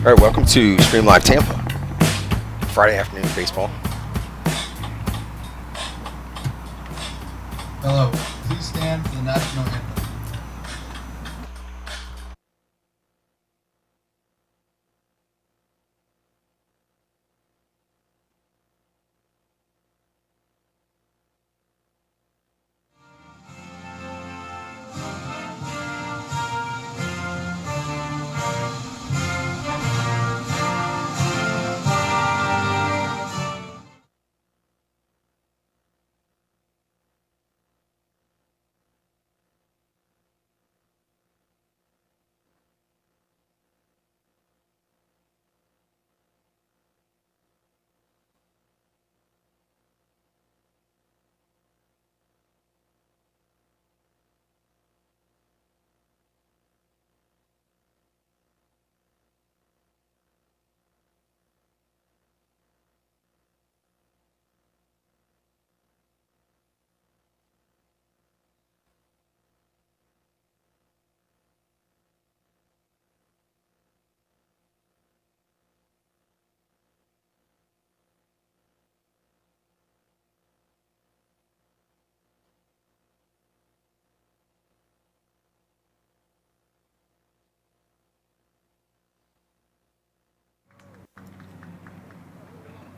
All right, welcome to Stream Live Tampa, Friday afternoon baseball. Hello, please stand for the national anthem.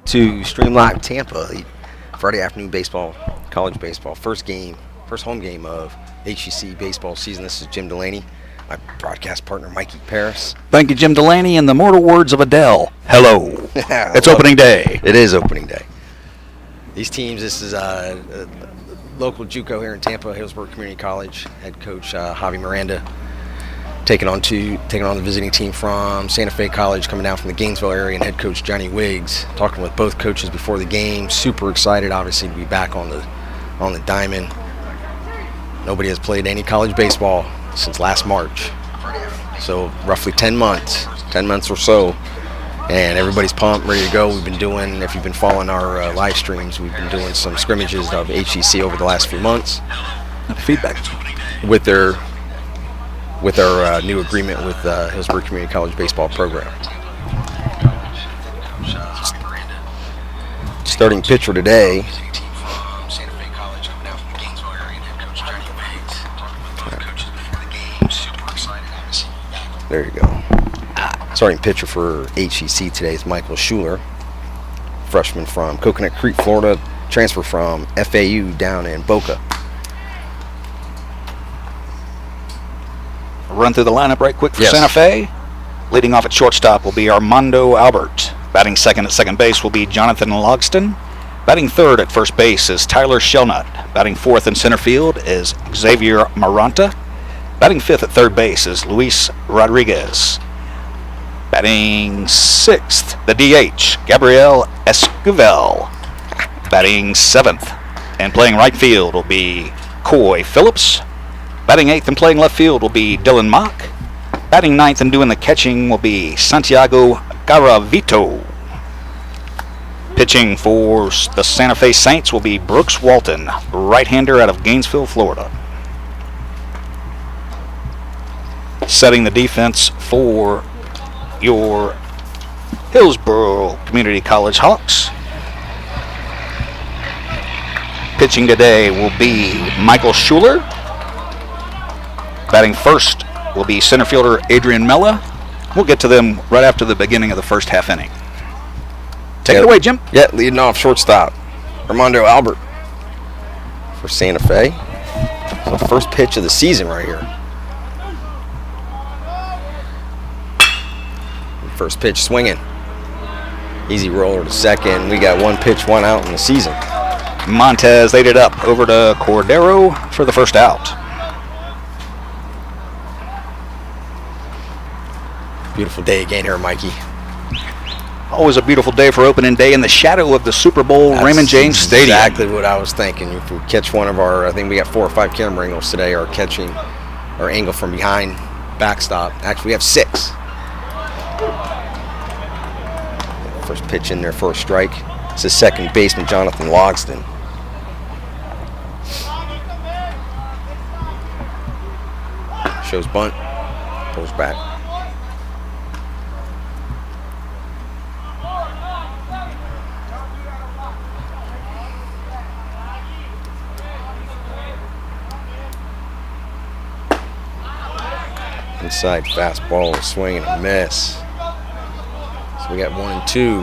To Stream Live Tampa, Friday afternoon baseball, college baseball, first home game of HCC baseball season. This is Jim Delaney, my broadcast partner Mikey Paris. Thank you, Jim Delaney. In the mortal words of Adele, hello. It's opening day. It is opening day. These teams, this is local JUCO here in Tampa, Hillsborough Community College. Head coach Javi Miranda taking on the visiting team from Santa Fe College, coming down from the Gainesville area, and head coach Johnny Wiggs. Talking with both coaches before the game. Super excited, obviously, to be back on the diamond. Nobody has played any college baseball since last March, so roughly 10 months or so, and everybody's pumped, ready to go. We've been doing, if you've been following our live streams, we've been doing some scrimmages of HCC over the last few months. Feedback with our new agreement with Hillsborough Community College baseball program. Starting pitcher today. There you go. Starting pitcher for HCC today is Michael Schuler, freshman from Coconut Creek, Florida, transfer from FAU down in Boca. Run through the lineup right quick for Yes. Santa Fe. Leading off at shortstop will be Armando Albert. Batting second at second base will be Jonathan Logston. Batting third at first base is Tyler Shelnut. Batting fourth in center field is Xavier Maranta. Batting fifth at third base is Luis Rodriguez. Batting sixth, the DH, Gabriel Esquivel. Batting seventh and playing right field will be Coy Phillips. Batting eighth and playing left field will be Dylan Mock. Batting ninth and doing the catching will be Santiago Garavito. Pitching for the Santa Fe Saints will be Brooks Walton, right-hander out of Gainesville, Florida. Setting the defense for your Hillsborough Community College Hawks. Pitching today will be Michael Schuler. Batting first will be center fielder Adrian Mella. We'll get to them right after the beginning of the first half inning. Take it away, Jim. Yeah, leading off shortstop, Armando Albert for Santa Fe. So first pitch of the season right here. First pitch swinging. Easy roller to second. We got one pitch, one out in the season. Montez laid it up over to Cordero for the first out. Beautiful day again here, Mikey. Always a beautiful day for opening day in the shadow of the Super Bowl Raymond James Stadium. Exactly what I was thinking. If we catch one of our, I think we got 4 or 5 camera angles today, are catching our angle from behind backstop. Actually, we have 6. First pitch in there for a strike. It's the second baseman, Jonathan Logston. Shows bunt, pulls back. Inside fastball, swing and a miss. So we got 1 and 2.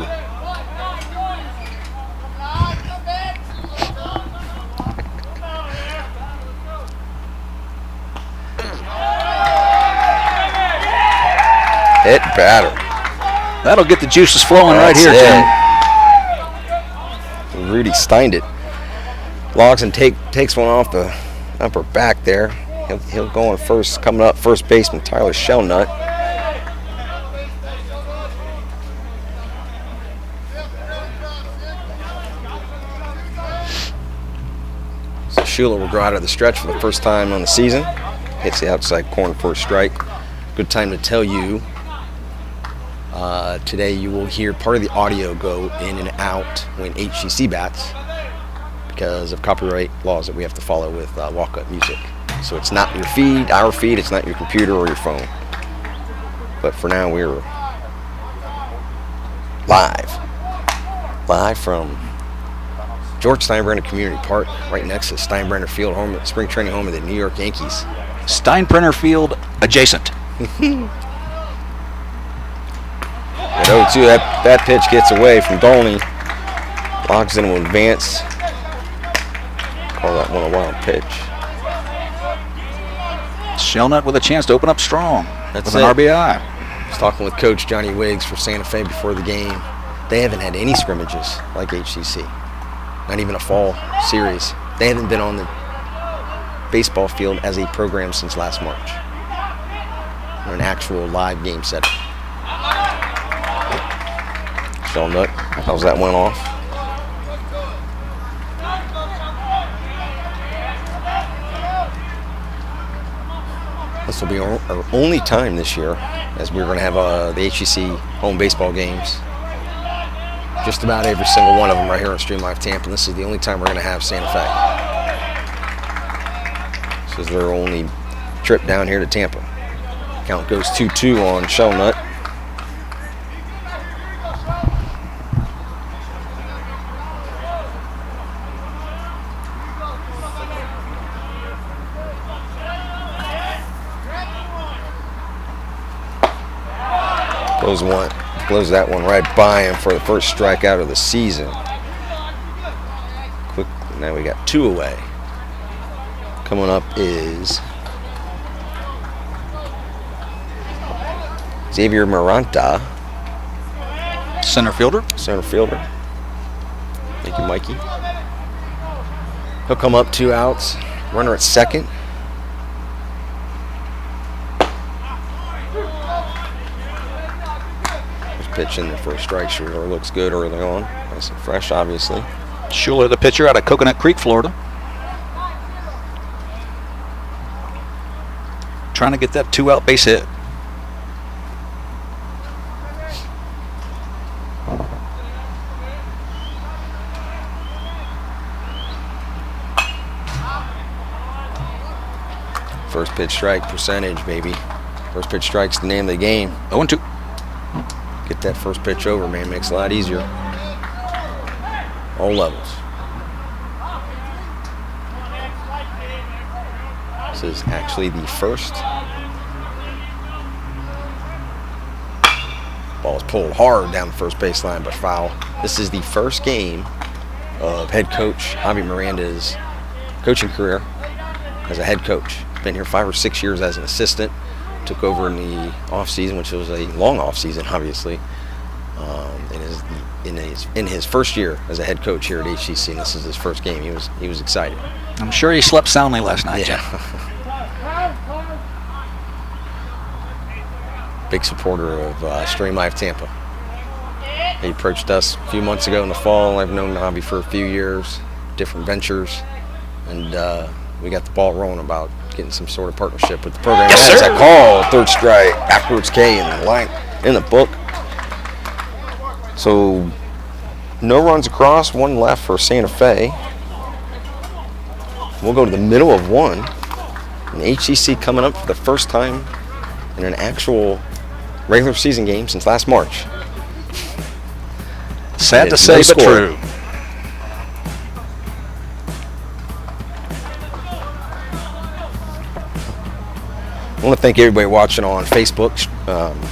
Hit batter. That'll get the juices flowing right here, Jim. Rudy Steined it. Logsdon takes one off the upper back there. He'll go on first. Coming up, first baseman Tyler Shellnut. So Schuler will go out of the stretch for the first time on the season. Hits the outside corner for a strike. Good time to tell you. Today you will hear part of the audio go in and out when HCC bats because of copyright laws that we have to follow with walk-up music. So it's not your feed, our feed, it's not your computer or your phone. But for now we're live from George Steinbrenner Community Park, right next to Steinbrenner Field, home spring training home of the New York Yankees. Steinbrenner Field adjacent. At 0-2, that pitch gets away from Dolney. Logsdon will advance. Call that one a wild pitch. Shellnut with a chance to open up strong. That's with an RBI. I was talking with Coach Johnny Wiggs for Santa Fe before the game. They haven't had any scrimmages like HCC. Not even a fall series. They haven't been on the baseball field as a program since last March. An actual live game setting. Shellnut, how's that one off? This will be our only time this year, as we're going to have the HCC home baseball games. Just about every single one of them right here on Stream Live Tampa. And this is the only time we're going to have Santa Fe. This is their only trip down here to Tampa. Count goes 2-2 on Shellnut. Blows that one right by him for the first strikeout of the season. Quick, now we got 2 away. Coming up is Xavier Maranta, Center fielder. center fielder. Thank you, Mikey. He'll come up 2 outs. Runner at second. Pitch in there for a strike. Schuler looks good early on. Nice and fresh, obviously. Schuler, the pitcher out of Coconut Creek, Florida. Trying to get that 2-out base hit. First pitch strike percentage, baby. First pitch strike's the name of the game. 0-2. Get that first pitch over, man. Makes it a lot easier. All levels. This is actually the first. Ball's pulled hard down the first baseline, but foul. This is the first game of head coach Javi Miranda's coaching career as a head coach. Been here 5 or 6 years as an assistant. Took over in the off season, which was a long off season, obviously. In his first year as a head coach here at HCC, and this is his first game. He was excited. I'm sure he slept soundly last night, Yeah. Big supporter of Stream Live Tampa. He approached us a few months ago in the fall. I've known Javi for a few years, different ventures, and we got the ball rolling about getting some sort of partnership with the program. Yes, That's sir. a call, third strike, afterwards K in the line, in the book. So no runs across, 1 left for Santa Fe. We'll go to the middle of 1. And HCC coming up for the first time in an actual regular season game since last March. Sad to It's say, no but score. true. want to thank everybody watching on Facebook,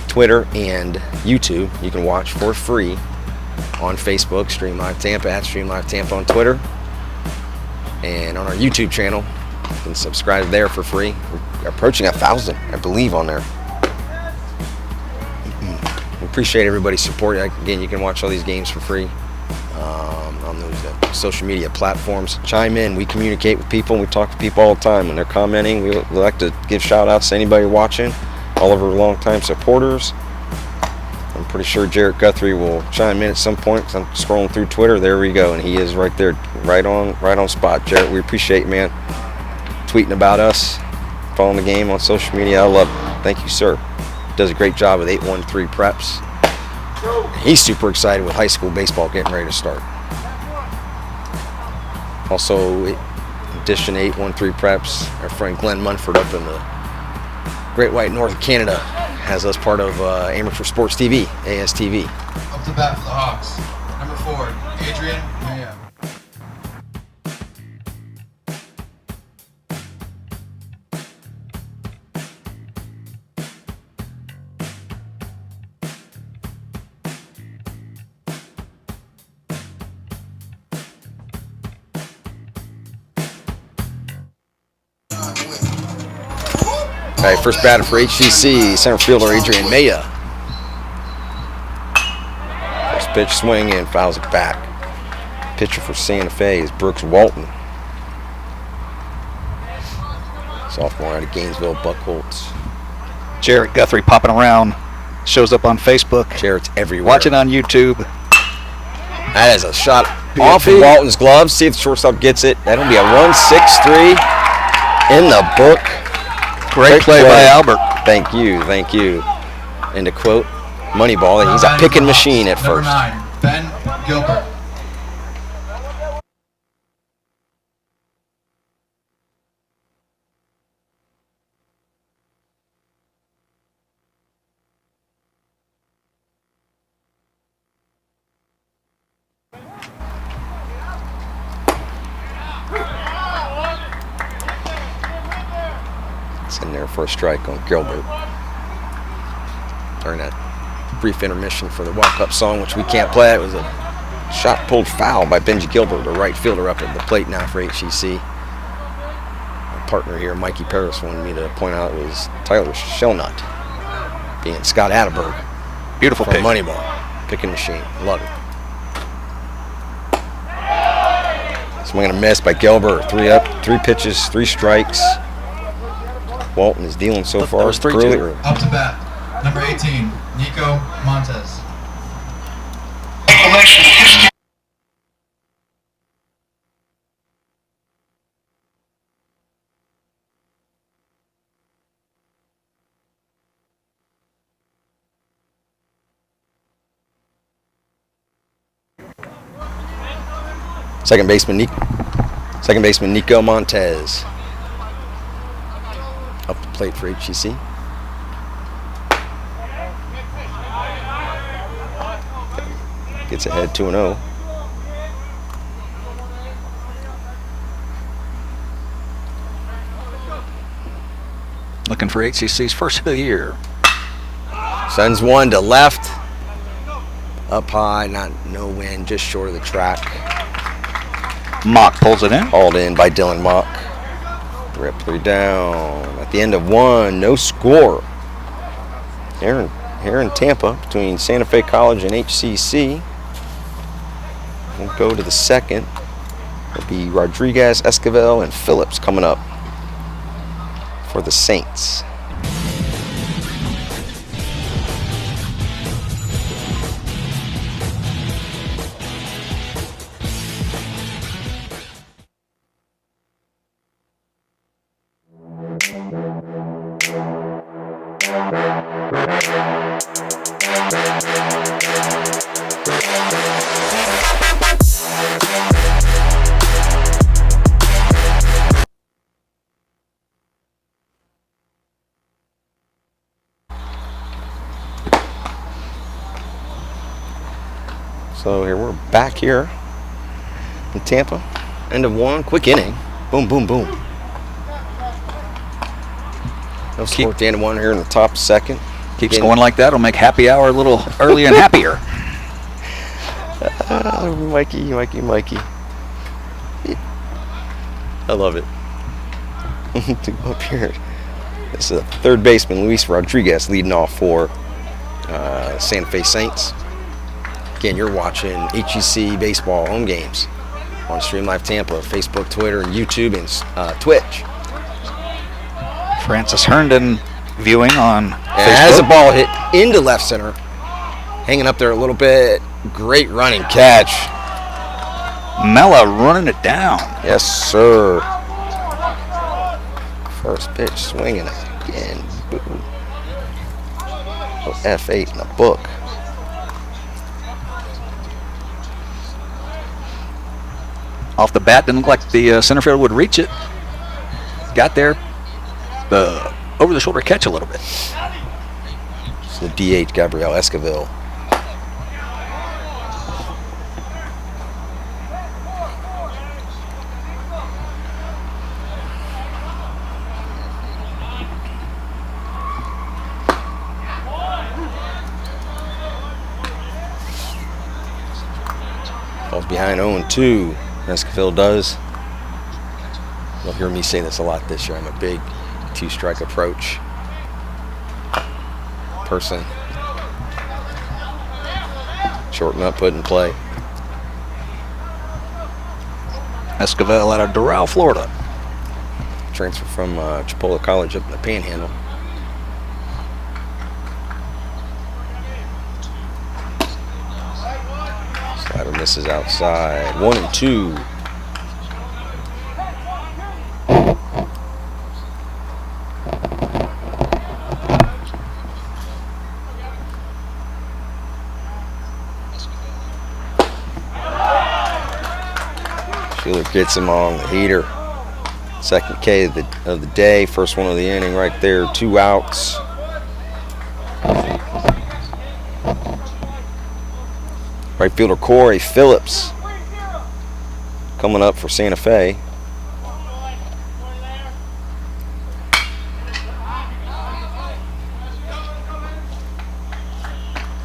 Twitter, and YouTube. You can watch for free on Facebook, Stream Live Tampa, at Stream Live Tampa on Twitter. And on our YouTube channel, you can subscribe there for free. We're approaching 1,000, I believe, on there. We appreciate everybody's support. Again, you can watch all these games for free on those social media platforms. Chime in. We communicate with people, and we talk to people all the time. When they're commenting, we like to give shout-outs to anybody watching, all of our longtime supporters. I'm pretty sure Jarrett Guthrie will chime in at some point, because I'm scrolling through Twitter. There we go, and he is right there, right on spot. Jarrett, we appreciate you, man, tweeting about us, following the game on social media. I love it. Thank you, sir. Does a great job with 813 preps. He's super excited with high school baseball getting ready to start. Also, in addition to 813 preps, our friend Glenn Munford up in the Great White North of Canada has us part of Amateur Sports TV, ASTV. Up to bat for the Hawks. Number 4, Adrian Mayhem. All right, first batter for HCC, center fielder Adrian Maya. First pitch swing and fouls it back. Pitcher for Santa Fe is Brooks Walton. Sophomore out of Gainesville, Buckholz. Jarrett Guthrie popping around. Shows up on Facebook. Jarrett's everywhere. Watching on YouTube. That is a shot off of Walton's glove. See if the shortstop gets it. That'll be a run, 6-3 in the book. Great play by Albert. Thank you. And to quote Moneyball, he's a picking machine at Number first. 9, Ben Gilbert. It's in there for a strike on Gilbert. During that brief intermission for the walk-up song, which we can't play. It was a shot pulled foul by Benji Gilbert, the right fielder up at the plate now for HCC. My partner here, Mikey Paris, wanted me to point out it was Tyler Shellnut being Scott Atterberg. Beautiful From pick. Moneyball. Picking machine. Love it. Swing and a miss by Gilbert. 3 up, 3 pitches, 3 strikes. Walton is dealing so far. That was 3-2. Early. Up to bat. Number 18, Nico Montez. Second baseman Nico Montez. Up the plate for HCC. Gets ahead 2-0. Looking for HCC's first of the year. Sends one to left. Up high, no wind, just short of the track. Mock pulls it in. Hauled in by Dylan Mock. 3 up, 3 down. At the end of 1, no score. Here in Tampa, between Santa Fe College and HCC. We'll go to the second. It'll be Rodriguez, Esquivel, and Phillips coming up for the Saints. So here we're back here in Tampa. End of 1, quick inning. Boom, boom, boom. No score at the end of one here in the top second. Keeps going like that. It'll make happy hour a little earlier and happier. Mikey. I love it. To go up here. This is third baseman Luis Rodriguez leading off for Santa Fe Saints. Again, you're watching HCC baseball home games on Stream Live Tampa, Facebook, Twitter, and YouTube, and Twitch. Francis Herndon viewing on And has a ball hit into left center. Hanging up there a little bit. Great running catch. Mella running it down. Yes, sir. First pitch swinging again. Boom. F8 in the book. Off the bat, didn't look like the center fielder would reach it. Got there. The over-the-shoulder catch a little bit. It's the DH, Gabriel Esquivel. Falls behind 0-2. Esquivel does. You'll hear me say this a lot this year. I'm a big two-strike approach person. Shorten up, put in play. Esquivel out of Doral, Florida. Transfer from Chipola College up in the Panhandle. Slider misses outside. 1-2. Schuler gets him on the heater. Second K of the day. First one of the inning right there. 2 outs. Right fielder Corey Phillips coming up for Santa Fe.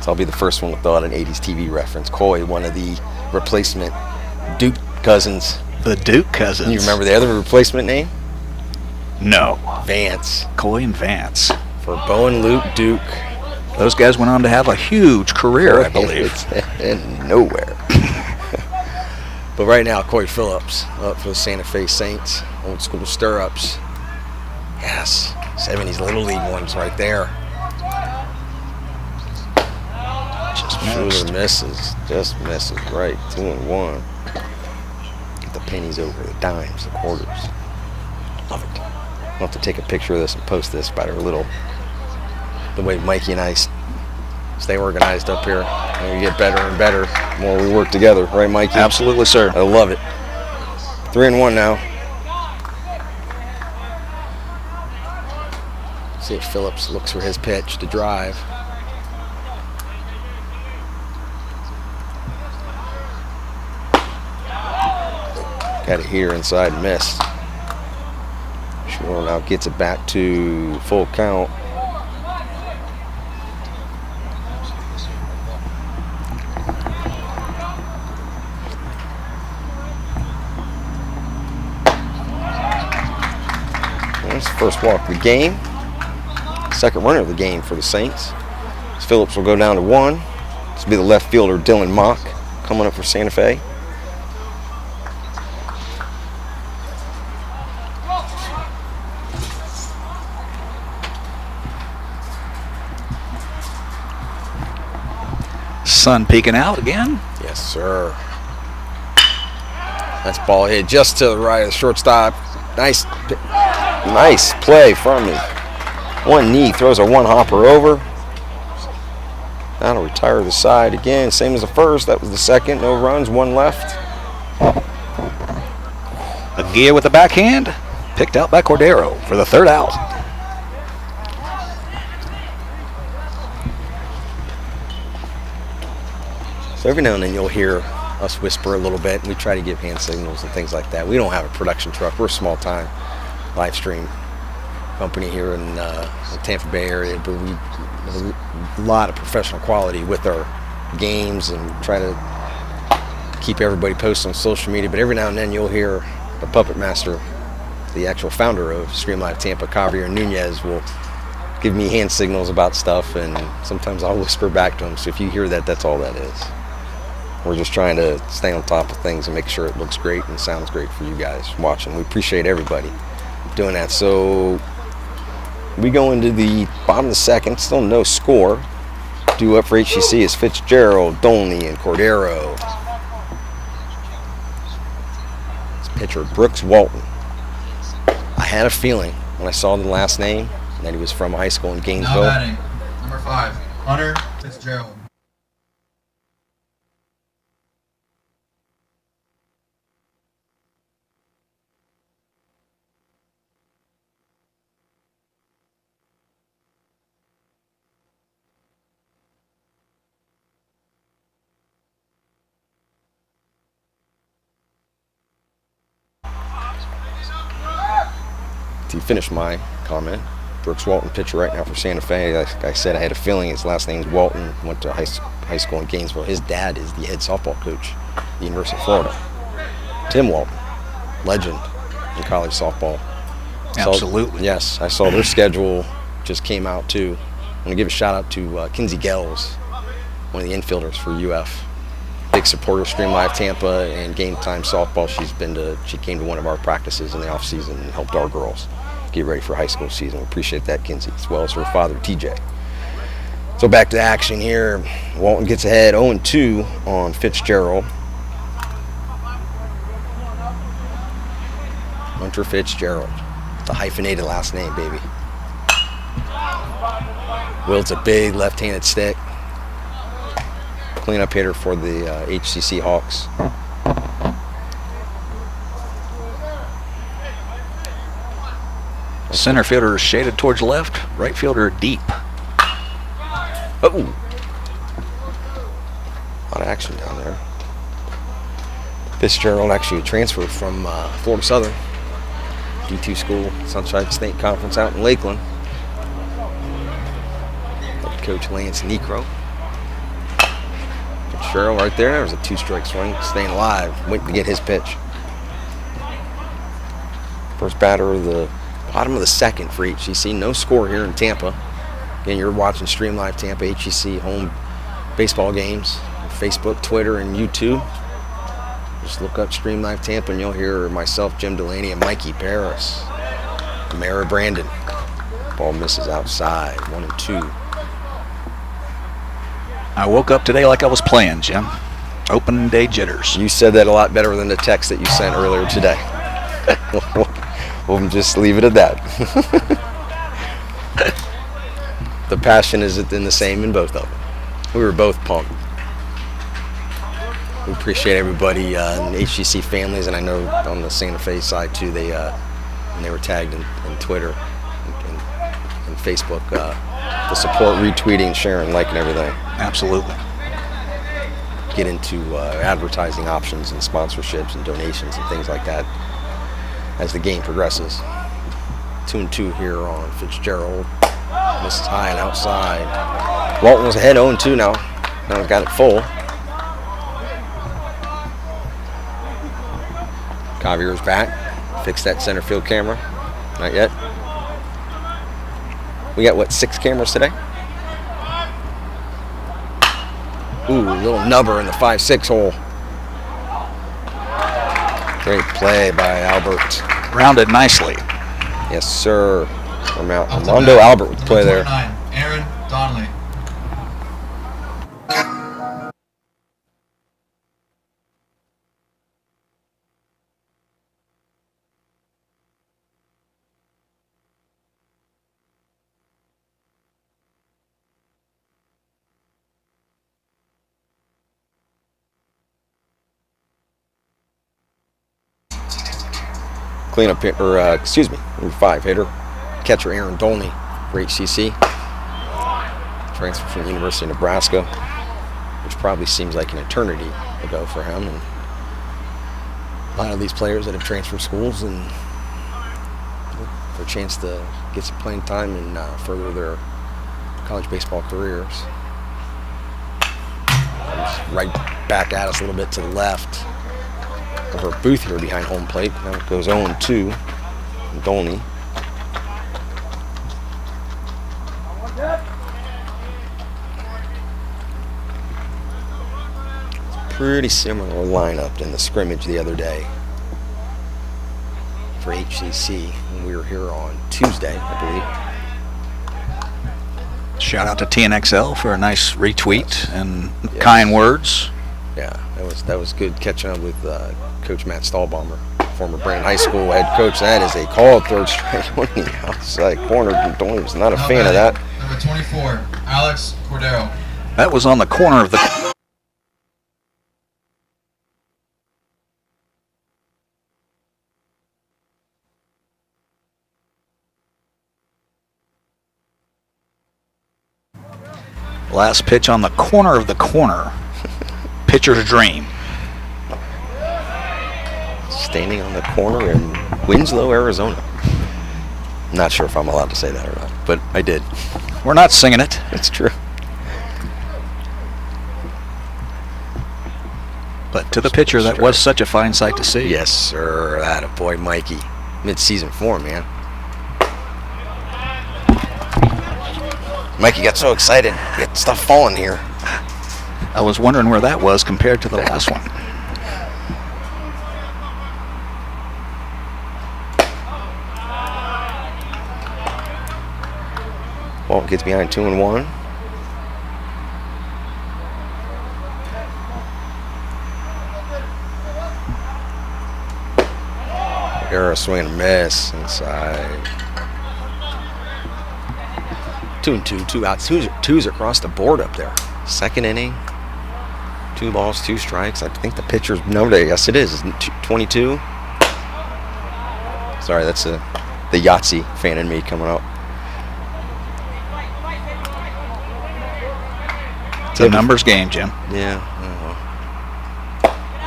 So I'll be the first one without an 80s TV reference. Coy, one of the replacement Duke cousins. The Duke cousins. You remember the other replacement name? No. Vance. Coy and Vance. For Bo and Luke Duke. Those guys went on to have a huge career, I believe. And nowhere. But right now, Corey Phillips up for the Santa Fe Saints. Old school stirrups. Yes. 70s Little League ones right there. Just misses. Just misses. Right. 2-1. Get the pennies over the dimes, the quarters. Love it. I'll have to take a picture of this and post this by our little, the way Mikey and I stay organized up here. And we get better and better the more we work together. Right, Mikey? Absolutely, sir. I love it. 3-1 now. See if Phillips looks for his pitch to drive. Got it here inside, missed. Schuler now gets it back to full count. That's the first walk of the game. Second runner of the game for the Saints. Phillips will go down to 1. This will be the left fielder, Dylan Mock, coming up for Santa Fe. Sun peeking out again. Yes, sir. That's ball hit just to the right of the shortstop. Nice play from me. One knee throws a one hopper over. That'll retire the side again. Same as the first. That was the second. No runs, 1 left. Aguirre with the backhand. Picked out by Cordero for the 3rd out. So every now and then you'll hear us whisper a little bit. We try to give hand signals and things like that. We don't have a production truck. We're a small time live stream company here in the Tampa Bay area, but we have a lot of professional quality with our games and try to keep everybody posted on social media. But every now and then you'll hear the puppet master, the actual founder of Stream Live Tampa, Javier Nunez, will give me hand signals about stuff, and sometimes I'll whisper back to him. So if you hear that, that's all that is. We're just trying to stay on top of things and make sure it looks great and sounds great for you guys watching. We appreciate everybody doing that. So we go into the bottom of the second, still no score. Due up for HCC is Fitzgerald, Dolney, and Cordero. This pitcher, Brooks Walton. I had a feeling when I saw the last name that he was from high school in Gainesville. Now batting, number 5, Hunter Fitzgerald. To finish my comment, Brooks Walton, pitcher right now for Santa Fe. Like I said, I had a feeling his last name's Walton, went to high school in Gainesville. His dad is the head softball coach at the University of Florida. Tim Walton, legend in college softball. Absolutely. Yes, I saw their schedule just came out too. I'm going to give a shout out to Kinsey Gels, one of the infielders for UF. Big supporter of Stream Live Tampa and Game Time Softball. She came to one of our practices in the off season and helped our girls get ready for high school season. We appreciate that, Kinsey, as well as her father, TJ. So back to action here. Walton gets ahead 0-2 on Fitzgerald. Hunter Fitzgerald, the hyphenated last name, baby. Wields a big left-handed stick. Cleanup hitter for the HCC Hawks. Center fielder is shaded towards left, right fielder deep. Oh! A lot of action down there. Fitzgerald actually transferred from Florida Southern D2 school, Sunshine State Conference out in Lakeland. Head coach Lance Necro. Fitzgerald right there. There's a 2-strike swing, staying alive, waiting to get his pitch. First batter of the bottom of the second for HCC. No score here in Tampa. Again, you're watching Stream Live Tampa, HCC home baseball games on Facebook, Twitter, and YouTube. Just look up Stream Live Tampa and you'll hear myself, Jim Delaney, and Mikey Paris. Mara Brandon. Ball misses outside, 1-2. I woke up today like I was playing, Jim. Opening day jitters. You said that a lot better than the text that you sent earlier today. We'll just leave it at that. The passion is in the same in both of them. We were both pumped. We appreciate everybody in the HCC families, and I know on the Santa Fe side too, when they were tagged in Twitter and Facebook, the support, retweeting, sharing, liking everything. Absolutely. Get into advertising options and sponsorships and donations and things like that as the game progresses. 2-2 here on Fitzgerald. Misses high and outside. Walton was ahead 0-2 now. Now we've got it full. Javier's back. Fix that center field camera. Not yet. We got, what, 6 cameras today? Ooh, a little nubber in the 5-6 hole. Great play by Albert. Rounded nicely. Yes, sir. Armando Albert with the play there. Aaron Donnelly. Cleanup hit, number 5 hitter, catcher Aaron Dolney for HCC. Transfer from the University of Nebraska, which probably seems like an eternity ago for him. And a lot of these players that have transferred schools and their chance to get some playing time and further their college baseball careers. Comes right back at us a little bit to the left of our booth here behind home plate. Now it goes 0-2. Dolney. Pretty similar lineup than the scrimmage the other day for HCC when we were here on Tuesday, I believe. Shout out to TNXL for a nice retweet and Yes. kind words. Yeah, that was good catching up with Coach Matt Stahlbaumer, former Brandon High School head coach. That is a called third strike on the outside corner. Dolney was not a fan of that. Number 24, Alex Cordero. That was on the corner of the... Last pitch on the corner of the corner. Pitcher's dream. Standing on the corner in Winslow, Arizona. Not sure if I'm allowed to say that or not, but I did. We're not singing it. It's true. But to the pitcher, that was such a fine sight to see. Yes, sir. Attaboy, Mikey. Mid-season form, man. Mikey got so excited. He had stuff falling here. I was wondering where that was compared to the last one. Well, gets behind 2-1. Era swing and a miss inside. 2-2, 2 outs. Two's across the board up there. Second inning. 2 balls, 2 strikes. I think the pitcher's number, yes it is 22. Sorry, that's the Yahtzee fan in me coming out. It's a numbers game, Jim. Yeah.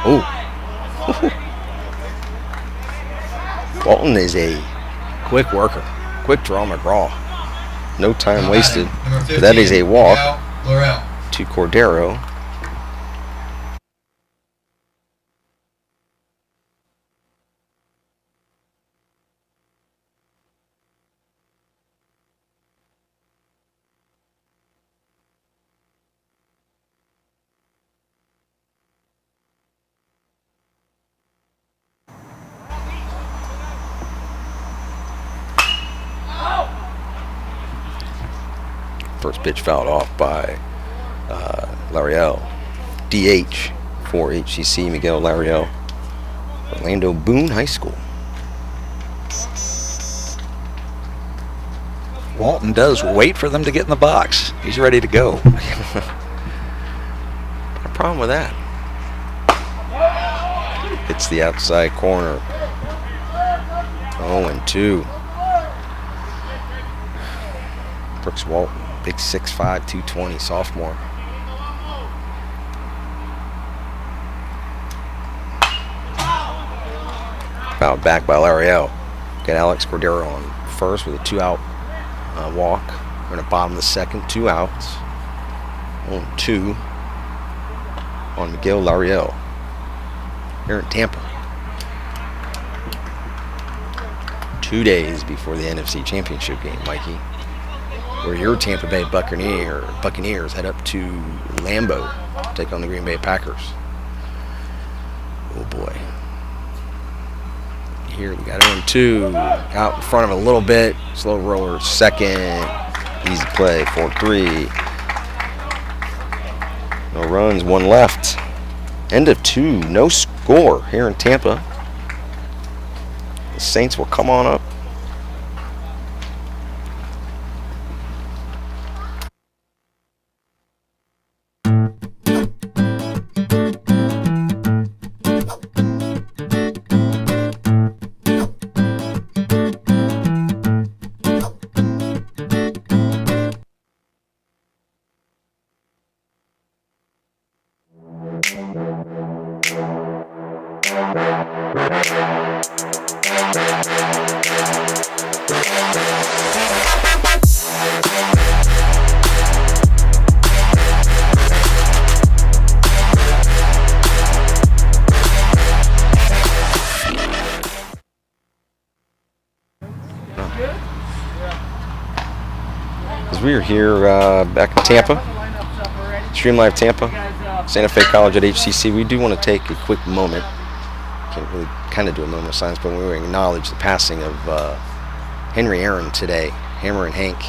Oh. Walton is a quick worker. Quick draw McGraw. No time wasted. Number 15, That is a walk Miguel Laurel. to Cordero. First pitch fouled off by Lariel. DH for HCC, Miguel Lariel. Orlando Boone High School. Walton does wait for them to get in the box. He's ready to go. No problem with that. Hits the outside corner. 0-2. Brooks Walton, big 6'5", 220 sophomore. Fouled back by Lariel. Got Alex Cordero on first with a 2-out walk. We're in the bottom of the second, 2 outs. 0-2 on Miguel Lariel here in Tampa. 2 days before the NFC Championship game, Mikey, where your Tampa Bay Buccaneers head up to Lambeau to take on the Green Bay Packers. Oh boy. Here we got 0-2 out in front of a little bit. Slow roller, second. Easy play, 4-3. No runs, 1 left. End of 2, no score here in Tampa. The Saints will come on up. As we are here back in Tampa, Stream Live Tampa, Santa Fe College at HCC, we do want to take a quick moment. Can't really kind of do a moment of silence, but we want to acknowledge the passing of Henry Aaron today. Hammer and Hank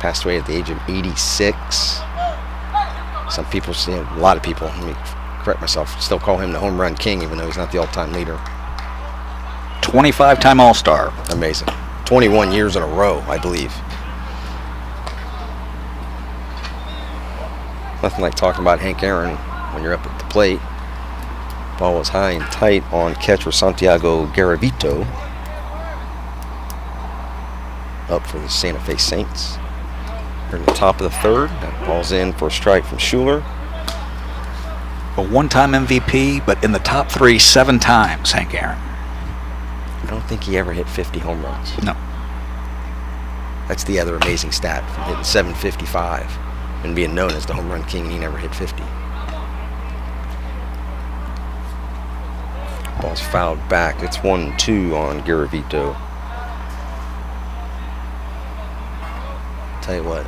passed away at the age of 86. Some people, a lot of people, let me correct myself, still call him the home run king, even though he's not the all-time leader. 25-time All-Star. Amazing. 21 years in a row, I believe. Nothing like talking about Hank Aaron when you're up at the plate. Ball was high and tight on catcher Santiago Garavito. Up for the Santa Fe Saints. We're in the top of the third. That ball's in for a strike from Schuler. A one-time MVP, but in the top 3 7 times, Hank Aaron. I don't think he ever hit 50 home runs. No. That's the other amazing stat, from hitting 755 and being known as the home run king, and he never hit 50. Ball's fouled back. It's 1-2 on Garavito. Tell you what,